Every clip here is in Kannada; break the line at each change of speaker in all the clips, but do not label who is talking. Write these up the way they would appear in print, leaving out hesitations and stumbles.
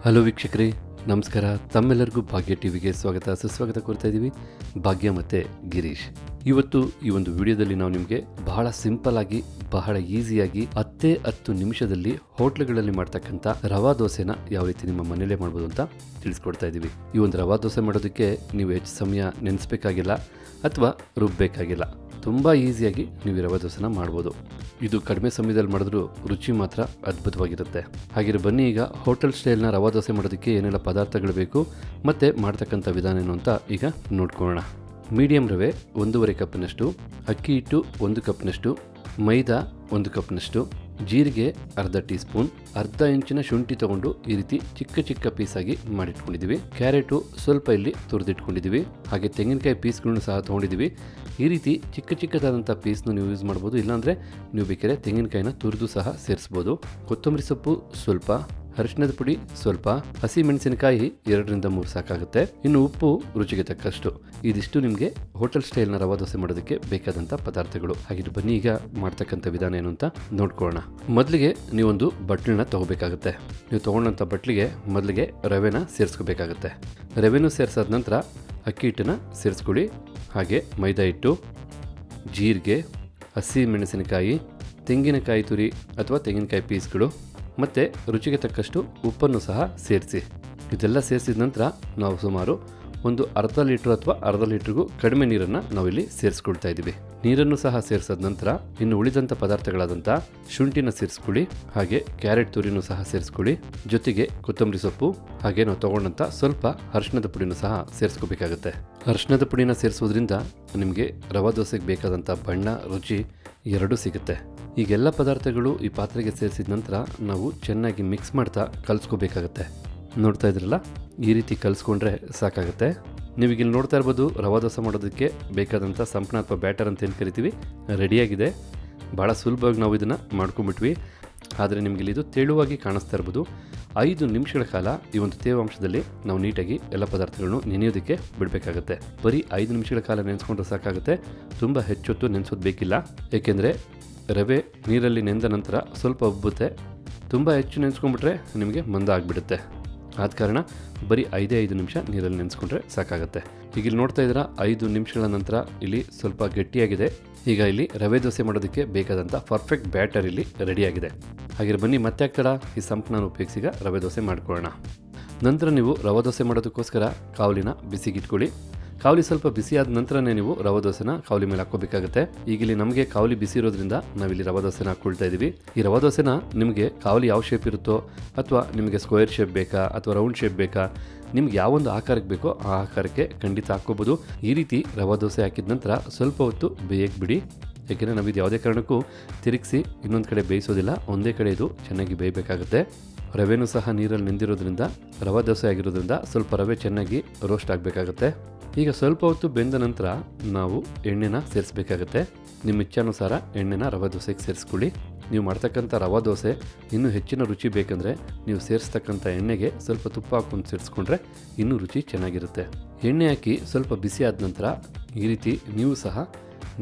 ಹಲೋ ವೀಕ್ಷಕರೇ, ನಮಸ್ಕಾರ. ತಮ್ಮೆಲ್ಲರಿಗೂ ಭಾಗ್ಯ ಟಿವಿಗೆ ಸ್ವಾಗತ ಸುಸ್ವಾಗತ ಕೋರ್ತಾ ಇದ್ದೀವಿ. ಭಾಗ್ಯ ಮತ್ತು ಗಿರೀಶ್. ಇವತ್ತು ಈ ಒಂದು ವಿಡಿಯೋದಲ್ಲಿ ನಾವು ನಿಮಗೆ ಬಹಳ ಸಿಂಪಲ್ ಆಗಿ ಬಹಳ ಈಸಿಯಾಗಿ 10 ನಿಮಿಷದಲ್ಲಿ ಹೋಟ್ಲುಗಳಲ್ಲಿ ಮಾಡ್ತಕ್ಕಂಥ ರವಾ ದೋಸೆನ ಯಾವ ರೀತಿ ನಿಮ್ಮ ಮನೆಯಲ್ಲೇ ಮಾಡ್ಬೋದು ಅಂತ ತಿಳಿಸ್ಕೊಡ್ತಾ ಇದ್ದೀವಿ. ಈ ಒಂದು ರವಾ ದೋಸೆ ಮಾಡೋದಕ್ಕೆ ನೀವು ಹೆಚ್ಚು ಸಮಯ ನೆನೆಸ್ಬೇಕಾಗಿಲ್ಲ ಅಥವಾ ರುಬ್ಬಬೇಕಾಗಿಲ್ಲ. ತುಂಬ ಈಸಿಯಾಗಿ ನೀವು ರವಾ ದೋಸೆನ ಮಾಡ್ಬೋದು. ಇದು ಕಡಿಮೆ ಸಮಯದಲ್ಲಿ ಮಾಡಿದ್ರೂ ರುಚಿ ಮಾತ್ರ ಅದ್ಭುತವಾಗಿರುತ್ತೆ. ಹಾಗೆ ಬನ್ನಿ, ಈಗ ಹೋಟೆಲ್ ಸ್ಟೈಲ್ನ ರವಾ ದೋಸೆ ಮಾಡೋದಕ್ಕೆ ಏನೆಲ್ಲ ಪದಾರ್ಥಗಳು ಬೇಕು ಮತ್ತು ಮಾಡ್ತಕ್ಕಂಥ ವಿಧಾನ ಏನು ಅಂತ ಈಗ ನೋಡ್ಕೊಳ್ಳೋಣ. ಮೀಡಿಯಂ ರವೆ 1.5 ಕಪ್ನಷ್ಟು, ಅಕ್ಕಿ ಹಿಟ್ಟು 1 ಕಪ್ನಷ್ಟು, ಮೈದಾ 1 ಕಪ್ನಷ್ಟು, ಜೀರಿಗೆ ಅರ್ಧ ಟೀ ಸ್ಪೂನ್, ಅರ್ಧ ಇಂಚಿನ ಶುಂಠಿ ತಗೊಂಡು ಈ ರೀತಿ ಚಿಕ್ಕ ಚಿಕ್ಕ ಪೀಸಾಗಿ ಮಾಡಿಟ್ಕೊಂಡಿದ್ದೀವಿ. ಕ್ಯಾರೆಟು ಸ್ವಲ್ಪ ಇಲ್ಲಿ ತುರಿದಿಟ್ಕೊಂಡಿದ್ದೀವಿ. ಹಾಗೆ ತೆಂಗಿನಕಾಯಿ ಪೀಸ್ಗಳನ್ನು ಸಹ ತೊಗೊಂಡಿದ್ದೀವಿ. ಈ ರೀತಿ ಚಿಕ್ಕ ಚಿಕ್ಕದಾದಂಥ ಪೀಸ್ನ ನೀವು ಯೂಸ್ ಮಾಡ್ಬೋದು, ಇಲ್ಲಾಂದರೆ ನೀವು ಬೇಕಾದ್ರೆ ತೆಂಗಿನಕಾಯಿನ ತುರಿದು ಸಹ ಸೇರಿಸ್ಬೋದು. ಕೊತ್ತಂಬರಿ ಸೊಪ್ಪು ಸ್ವಲ್ಪ, ಅರಿಶಿಣದ ಪುಡಿ ಸ್ವಲ್ಪ, ಹಸಿ ಮೆಣಸಿನಕಾಯಿ 2ರಿಂದ 3 ಸಾಕಾಗುತ್ತೆ. ಇನ್ನು ಉಪ್ಪು ರುಚಿಗೆ ತಕ್ಕಷ್ಟು. ಇದಿಷ್ಟು ನಿಮಗೆ ಹೋಟೆಲ್ ಸ್ಟೈಲ್ನ ರವಾ ದೋಸೆ ಮಾಡೋದಕ್ಕೆ ಬೇಕಾದಂಥ ಪದಾರ್ಥಗಳು. ಹಾಗೆ ಬನ್ನಿ, ಈಗ ಮಾಡ್ತಕ್ಕಂಥ ವಿಧಾನ ಏನು ಅಂತ ನೋಡ್ಕೊಳ್ಳೋಣ. ಮೊದಲಿಗೆ ನೀವೊಂದು ಬಟ್ಲನ್ನ ತಗೋಬೇಕಾಗುತ್ತೆ. ನೀವು ತೊಗೊಂಡಂಥ ಬಟ್ಲಿಗೆ ಮೊದಲಿಗೆ ರವೆನ ಸೇರಿಸ್ಕೋಬೇಕಾಗುತ್ತೆ. ರವೆನೂ ಸೇರಿಸಾದ ನಂತರ ಅಕ್ಕಿ ಹಿಟ್ಟನ್ನು ಸೇರಿಸ್ಕೊಳ್ಳಿ. ಹಾಗೆ ಮೈದಾ ಹಿಟ್ಟು, ಜೀರಿಗೆ, ಹಸಿ ಮೆಣಸಿನಕಾಯಿ, ತೆಂಗಿನಕಾಯಿ ತುರಿ ಅಥವಾ ತೆಂಗಿನಕಾಯಿ ಪೀಸ್ಗಳು ಮತ್ತು ರುಚಿಗೆ ತಕ್ಕಷ್ಟು ಉಪ್ಪನ್ನು ಸಹ ಸೇರಿಸಿ. ಇದೆಲ್ಲ ಸೇರಿಸಿದ ನಂತರ ನಾವು ಸುಮಾರು ಒಂದು ಅರ್ಧ ಲೀಟ್ರ್ ಅಥವಾ ಅರ್ಧ ಲೀಟ್ರಿಗೂ ಕಡಿಮೆ ನೀರನ್ನು ನಾವಿಲ್ಲಿ ಸೇರಿಸ್ಕೊಳ್ತಾ ಇದ್ದೀವಿ. ನೀರನ್ನು ಸಹ ಸೇರಿಸಿದ ನಂತರ ಇನ್ನು ಉಳಿದಂಥ ಪದಾರ್ಥಗಳಾದಂಥ ಶುಂಠಿನ ಸೇರಿಸ್ಕೊಳ್ಳಿ. ಹಾಗೆ ಕ್ಯಾರೆಟ್ ತುರಿನೂ ಸಹ ಸೇರಿಸ್ಕೊಳ್ಳಿ. ಜೊತೆಗೆ ಕೊತ್ತಂಬರಿ ಸೊಪ್ಪು, ಹಾಗೆ ನಾವು ತೊಗೊಂಡಂಥ ಸ್ವಲ್ಪ ಅರಿಶಿಣದ ಪುಡಿನೂ ಸಹ ಸೇರಿಸ್ಕೋಬೇಕಾಗುತ್ತೆ. ಅರಿಶಿಣದ ಪುಡಿನ ಸೇರಿಸೋದ್ರಿಂದ ನಿಮಗೆ ರವಾ ದೋಸೆಗೆ ಬೇಕಾದಂಥ ಬಣ್ಣ, ರುಚಿ ಎರಡೂ ಸಿಗುತ್ತೆ. ಈಗೆಲ್ಲ ಪದಾರ್ಥಗಳು ಈ ಪಾತ್ರೆಗೆ ಸೇರಿಸಿದ ನಂತರ ನಾವು ಚೆನ್ನಾಗಿ ಮಿಕ್ಸ್ ಮಾಡ್ತಾ ಕಲಿಸ್ಕೋಬೇಕಾಗತ್ತೆ. ನೋಡ್ತಾ ಇದ್ರಲ್ಲ, ಈ ರೀತಿ ಕಲಿಸ್ಕೊಂಡ್ರೆ ಸಾಕಾಗುತ್ತೆ. ನೀವೀಗಿಲ್ಲಿ ನೋಡ್ತಾ ಇರ್ಬೋದು, ರವಾ ದೋಸೆ ಮಾಡೋದಕ್ಕೆ ಬೇಕಾದಂಥ ಸಂಪಣ ಅಥವಾ ಬ್ಯಾಟರ್ ಅಂತ ಏನು ಕರಿತೀವಿ ರೆಡಿಯಾಗಿದೆ. ಭಾಳ ಸುಲಭವಾಗಿ ನಾವು ಇದನ್ನು ಮಾಡ್ಕೊಂಬಿಟ್ವಿ. ಆದರೆ ನಿಮಗೆ ಇದು ತೆಳುವಾಗಿ ಕಾಣಿಸ್ತಾ ಇರ್ಬೋದು. 5 ನಿಮಿಷಗಳ ಕಾಲ ಈ ಒಂದು ತೇವಾಂಶದಲ್ಲಿ ನಾವು ನೀಟಾಗಿ ಎಲ್ಲ ಪದಾರ್ಥಗಳನ್ನು ನೆನೆಯೋದಕ್ಕೆ ಬಿಡಬೇಕಾಗತ್ತೆ. ಬರೀ 5 ನಿಮಿಷಗಳ ಕಾಲ ನೆನೆಸ್ಕೊಂಡ್ರೆ ಸಾಕಾಗುತ್ತೆ. ತುಂಬ ಹೆಚ್ಚೊತ್ತು ನೆನೆಸೋದು ಬೇಕಿಲ್ಲ. ಏಕೆಂದರೆ ರವೆ ನೀರಲ್ಲಿ ನೆಂದ ನಂತರ ಸ್ವಲ್ಪ ಉಬ್ಬುತ್ತೆ. ತುಂಬ ಹೆಚ್ಚು ನೆನೆಸ್ಕೊಂಡ್ಬಿಟ್ರೆ ನಿಮಗೆ ಮಂದ ಆಗಿಬಿಡುತ್ತೆ. ಆದ ಕಾರಣ ಬರೀ 5 ನಿಮಿಷ ನೀರಲ್ಲಿ ನೆನೆಸ್ಕೊಂಡ್ರೆ ಸಾಕಾಗುತ್ತೆ. ಈಗ ಇಲ್ಲಿ ನೋಡ್ತಾ ಇದ್ದೀರಾ, 5 ನಿಮಿಷಗಳ ನಂತರ ಇಲ್ಲಿ ಸ್ವಲ್ಪ ಗಟ್ಟಿಯಾಗಿದೆ. ಈಗ ಇಲ್ಲಿ ರವೆ ದೋಸೆ ಮಾಡೋದಕ್ಕೆ ಬೇಕಾದಂಥ ಪರ್ಫೆಕ್ಟ್ ಬ್ಯಾಟರ್ ಇಲ್ಲಿ ರೆಡಿಯಾಗಿದೆ. ಹಾಗೆ ಬನ್ನಿ, ಮತ್ತೆ ಆಗ್ತಾರ ಈ ಸಂಪನ್ನ ಉಪಯೋಗಿಸಿ ಈಗ ರವೆ ದೋಸೆ ಮಾಡ್ಕೊಳ್ಳೋಣ. ನಂತರ ನೀವು ರವೆ ದೋಸೆ ಮಾಡೋದಕ್ಕೋಸ್ಕರ ಕಾವಲಿನ ಬಿಸಿಗಿಟ್ಕೊಳ್ಳಿ. ಕಾವಲಿ ಸ್ವಲ್ಪ ಬಿಸಿ ಆದ ನಂತರನೇ ನೀವು ರವಾ ದೋಸೆನ ಕಾವಲಿ ಮೇಲೆ ಹಾಕ್ಕೋಬೇಕಾಗುತ್ತೆ. ಈಗ ಇಲ್ಲಿ ನಮಗೆ ಕಾವಲಿ ಬಿಸಿ ಇರೋದ್ರಿಂದ ನಾವಿಲ್ಲಿ ರವಾ ದೋಸೆನ ಹಾಕ್ಕೊಳ್ತಾ ಇದ್ದೀವಿ. ಈ ರವಾ ದೋಸೆನ ನಿಮಗೆ ಕಾವಲಿ ಯಾವ ಶೇಪ್ ಇರುತ್ತೋ, ಅಥವಾ ನಿಮಗೆ ಸ್ಕ್ವೇರ್ ಶೇಪ್ ಬೇಕಾ ಅಥವಾ ರೌಂಡ್ ಶೇಪ್ ಬೇಕಾ, ನಿಮ್ಗೆ ಯಾವೊಂದು ಆಕಾರಕ್ಕೆ ಬೇಕೋ ಆ ಆಕಾರಕ್ಕೆ ಖಂಡಿತ ಹಾಕ್ಕೋಬೋದು. ಈ ರೀತಿ ರವಾ ದೋಸೆ ಹಾಕಿದ ನಂತರ ಸ್ವಲ್ಪ ಹೊತ್ತು ಬೇಯಕ್ಕೆ ಬಿಡಿ. ಏಕೆಂದರೆ ನಾವಿದು ಯಾವುದೇ ಕಾರಣಕ್ಕೂ ತಿರುಗಿಸಿ ಇನ್ನೊಂದು ಕಡೆ ಬೇಯಿಸೋದಿಲ್ಲ, ಒಂದೇ ಕಡೆ ಇದು ಚೆನ್ನಾಗಿ ಬೇಯಬೇಕಾಗುತ್ತೆ. ರವೆನೂ ಸಹ ನೀರಲ್ಲಿ ನೆಂದಿರೋದ್ರಿಂದ, ರವಾ ದೋಸೆ ಆಗಿರೋದ್ರಿಂದ ಸ್ವಲ್ಪ ರವೆ ಚೆನ್ನಾಗಿ ರೋಸ್ಟ್ ಆಗಬೇಕಾಗುತ್ತೆ. ಈಗ ಸ್ವಲ್ಪ ಹೊತ್ತು ಬೆಂದ ನಂತರ ನಾವು ಎಣ್ಣೆನ ಸೇರಿಸಬೇಕಾಗತ್ತೆ. ನಿಮ್ಮ ಇಚ್ಛಾನುಸಾರ ಎಣ್ಣೆನ ರವಾ ದೋಸೆಗೆ ಸೇರಿಸ್ಕೊಳ್ಳಿ. ನೀವು ಮಾಡ್ತಕ್ಕಂಥ ರವಾ ದೋಸೆ ಇನ್ನೂ ಹೆಚ್ಚಿನ ರುಚಿ ಬೇಕಂದರೆ ನೀವು ಸೇರಿಸ್ತಕ್ಕಂಥ ಎಣ್ಣೆಗೆ ಸ್ವಲ್ಪ ತುಪ್ಪ ಹಾಕೊಂಡು ಸೇರಿಸ್ಕೊಂಡ್ರೆ ಇನ್ನೂ ರುಚಿ ಚೆನ್ನಾಗಿರುತ್ತೆ. ಎಣ್ಣೆ ಹಾಕಿ ಸ್ವಲ್ಪ ಬಿಸಿ ಆದ ನಂತರ ಈ ರೀತಿ ನೀವು ಸಹ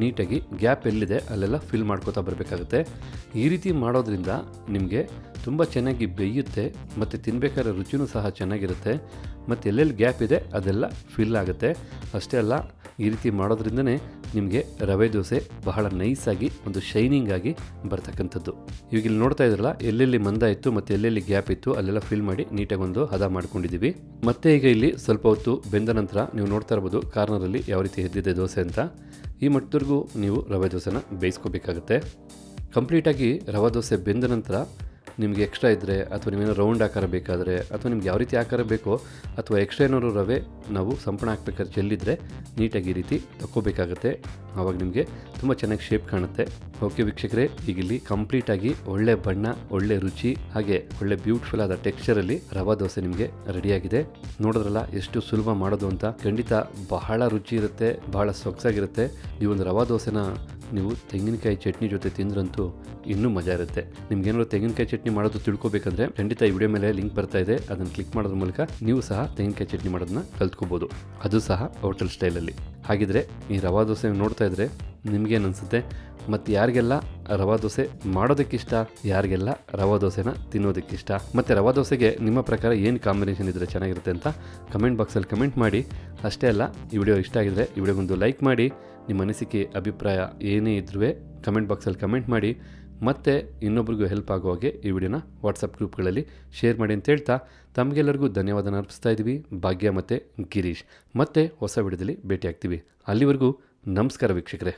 ನೀಟಾಗಿ ಗ್ಯಾಪ್ ಎಲ್ಲಿದೆ ಅಲ್ಲೆಲ್ಲ ಫಿಲ್ ಮಾಡ್ಕೋತಾ ಬರಬೇಕಾಗುತ್ತೆ. ಈ ರೀತಿ ಮಾಡೋದ್ರಿಂದ ನಿಮಗೆ ತುಂಬ ಚೆನ್ನಾಗಿ ಬೇಯುತ್ತೆ ಮತ್ತು ತಿನ್ನಬೇಕಾದ್ರೆ ರುಚಿನೂ ಸಹ ಚೆನ್ನಾಗಿರುತ್ತೆ. ಮತ್ತು ಎಲ್ಲೆಲ್ಲಿ ಗ್ಯಾಪ್ ಇದೆ ಅದೆಲ್ಲ ಫಿಲ್ ಆಗುತ್ತೆ. ಅಷ್ಟೇ ಅಲ್ಲ, ಈ ರೀತಿ ಮಾಡೋದ್ರಿಂದನೇ ನಿಮಗೆ ರವೆ ದೋಸೆ ಬಹಳ ನೈಸಾಗಿ ಒಂದು ಶೈನಿಂಗ್ ಆಗಿ ಬರ್ತಕ್ಕಂಥದ್ದು. ಇವಾಗ ಇಲ್ಲಿ ನೋಡ್ತಾ ಇದ್ರಲ್ಲ, ಎಲ್ಲೆಲ್ಲಿ ಮಂದ ಇತ್ತು ಮತ್ತು ಎಲ್ಲೆಲ್ಲಿ ಗ್ಯಾಪ್ ಇತ್ತು ಅಲ್ಲೆಲ್ಲ ಫಿಲ್ ಮಾಡಿ ನೀಟಾಗಿ ಒಂದು ಹದ ಮಾಡ್ಕೊಂಡಿದ್ದೀವಿ. ಮತ್ತೆ ಈಗ ಇಲ್ಲಿ ಸ್ವಲ್ಪ ಹೊತ್ತು ಬೆಂದ ನಂತರ ನೀವು ನೋಡ್ತಾ ಇರ್ಬೋದು ಕಾರ್ನರಲ್ಲಿ ಯಾವ ರೀತಿ ಎದ್ದಿದೆ ದೋಸೆ ಅಂತ. ಈ ಮಟ್ಟದವರೆಗೂ ನೀವು ರವೆ ದೋಸೆನ ಬೇಯಿಸ್ಕೋಬೇಕಾಗುತ್ತೆ. ಕಂಪ್ಲೀಟಾಗಿ ರವೆ ದೋಸೆ ಬೆಂದ ನಂತರ ನಿಮಗೆ ಎಕ್ಸ್ಟ್ರಾ ಇದ್ದರೆ, ಅಥವಾ ನೀವೇನೋ ರೌಂಡ್ ಆಕಾರ ಬೇಕಾದರೆ, ಅಥವಾ ನಿಮ್ಗೆ ಯಾವ ರೀತಿ ಆಕಾರ ಬೇಕೋ, ಅಥವಾ ಎಕ್ಸ್ಟ್ರಾ ಏನಾದ್ರು ರವೆ ನಾವು ಸಂಪಣ ಹಾಕ್ಬೇಕಾದ್ರೆ ಚೆಲ್ಲಿದ್ರೆ ನೀಟಾಗಿ ಈ ರೀತಿ ತಕ್ಕೋಬೇಕಾಗತ್ತೆ. ಆವಾಗ ನಿಮಗೆ ತುಂಬ ಚೆನ್ನಾಗಿ ಶೇಪ್ ಕಾಣುತ್ತೆ. ಓಕೆ ವೀಕ್ಷಕರೇ, ಈಗ ಇಲ್ಲಿ ಕಂಪ್ಲೀಟಾಗಿ ಒಳ್ಳೆ ಬಣ್ಣ, ಒಳ್ಳೆ ರುಚಿ, ಹಾಗೆ ಒಳ್ಳೆ ಬ್ಯೂಟಿಫುಲ್ ಆದ ಟೆಕ್ಸ್ಚರಲ್ಲಿ ರವಾ ದೋಸೆ ನಿಮಗೆ ರೆಡಿಯಾಗಿದೆ. ನೋಡಿದ್ರಲ್ಲ ಎಷ್ಟು ಸುಲಭ ಮಾಡೋದು ಅಂತ. ಖಂಡಿತ ಬಹಳ ರುಚಿ ಇರುತ್ತೆ, ಬಹಳ ಸೊಗಸಾಗಿರುತ್ತೆ. ಈ ಒಂದು ರವಾ ದೋಸೆನ ನೀವು ತೆಂಗಿನಕಾಯಿ ಚಟ್ನಿ ಜೊತೆ ತಿಂದ್ರಂತೂ ಇನ್ನೂ ಮಜಾ ಇರುತ್ತೆ. ನಿಮ್ಗೇನಾದ್ರು ತೆಂಗಿನಕಾಯಿ ಚಟ್ನಿ ಮಾಡೋದು ತಿಳ್ಕೊಬೇಕಂದ್ರೆ ಖಂಡಿತ ಈ ವಿಡಿಯೋ ಮೇಲೆ ಲಿಂಕ್ ಬರ್ತಾ ಇದೆ, ಅದನ್ನು ಕ್ಲಿಕ್ ಮಾಡೋದ್ರ ಮೂಲಕ ನೀವು ಸಹ ತೆಂಗಿನಕಾಯಿ ಚಟ್ನಿ ಮಾಡೋದನ್ನ ಕಲ್ತ್ಕೋಬೋದು, ಅದು ಸಹ ಹೋಟೆಲ್ ಸ್ಟೈಲಲ್ಲಿ. ಹಾಗಿದ್ರೆ ಈ ರವಾ ದೋಸೆ ನೋಡ್ತಾ ಇದ್ರೆ ನಿಮ್ಗೇನು ಅನಿಸುತ್ತೆ? ಮತ್ತು ಯಾರಿಗೆಲ್ಲ ರವಾ ದೋಸೆ ಮಾಡೋದಕ್ಕಿಷ್ಟ, ಯಾರಿಗೆಲ್ಲ ರವಾ ದೋಸೆನ ತಿನ್ನೋದಕ್ಕಿಷ್ಟ, ಮತ್ತು ರವಾ ದೋಸೆಗೆ ನಿಮ್ಮ ಪ್ರಕಾರ ಏನು ಕಾಂಬಿನೇಷನ್ ಇದ್ದರೆ ಚೆನ್ನಾಗಿರುತ್ತೆ ಅಂತ ಕಮೆಂಟ್ ಬಾಕ್ಸಲ್ಲಿ ಕಮೆಂಟ್ ಮಾಡಿ. ಅಷ್ಟೇ ಅಲ್ಲ, ಈ ವಿಡಿಯೋ ಇಷ್ಟ ಆಗಿದ್ರೆ ಈ ವಿಡಿಯೋಗೊಂದು ಲೈಕ್ ಮಾಡಿ. ನಿಮ್ಮ ಅನಿಸಿಕೆ ಅಭಿಪ್ರಾಯ ಏನೇ ಇದ್ರೂ ಕಮೆಂಟ್ ಬಾಕ್ಸಲ್ಲಿ ಕಮೆಂಟ್ ಮಾಡಿ. ಮತ್ತು ಇನ್ನೊಬ್ರಿಗೂ ಹೆಲ್ಪ್ ಆಗೋ ಹಾಗೆ ಈ ವಿಡಿಯೋನ ವಾಟ್ಸಪ್ ಗ್ರೂಪ್ಗಳಲ್ಲಿ ಶೇರ್ ಮಾಡಿ ಅಂತ ಹೇಳ್ತಾ ತಮಗೆಲ್ಲರಿಗೂ ಧನ್ಯವಾದನ ಅರ್ಪಿಸ್ತಾ ಇದ್ದೀವಿ. ಭಾಗ್ಯ ಮತ್ತು ಗಿರೀಶ್. ಮತ್ತೆ ಹೊಸ ವಿಡಿಯೋದಲ್ಲಿ ಭೇಟಿ ಆಗ್ತೀವಿ. ಅಲ್ಲಿವರೆಗೂ ನಮಸ್ಕಾರ ವೀಕ್ಷಕರೇ.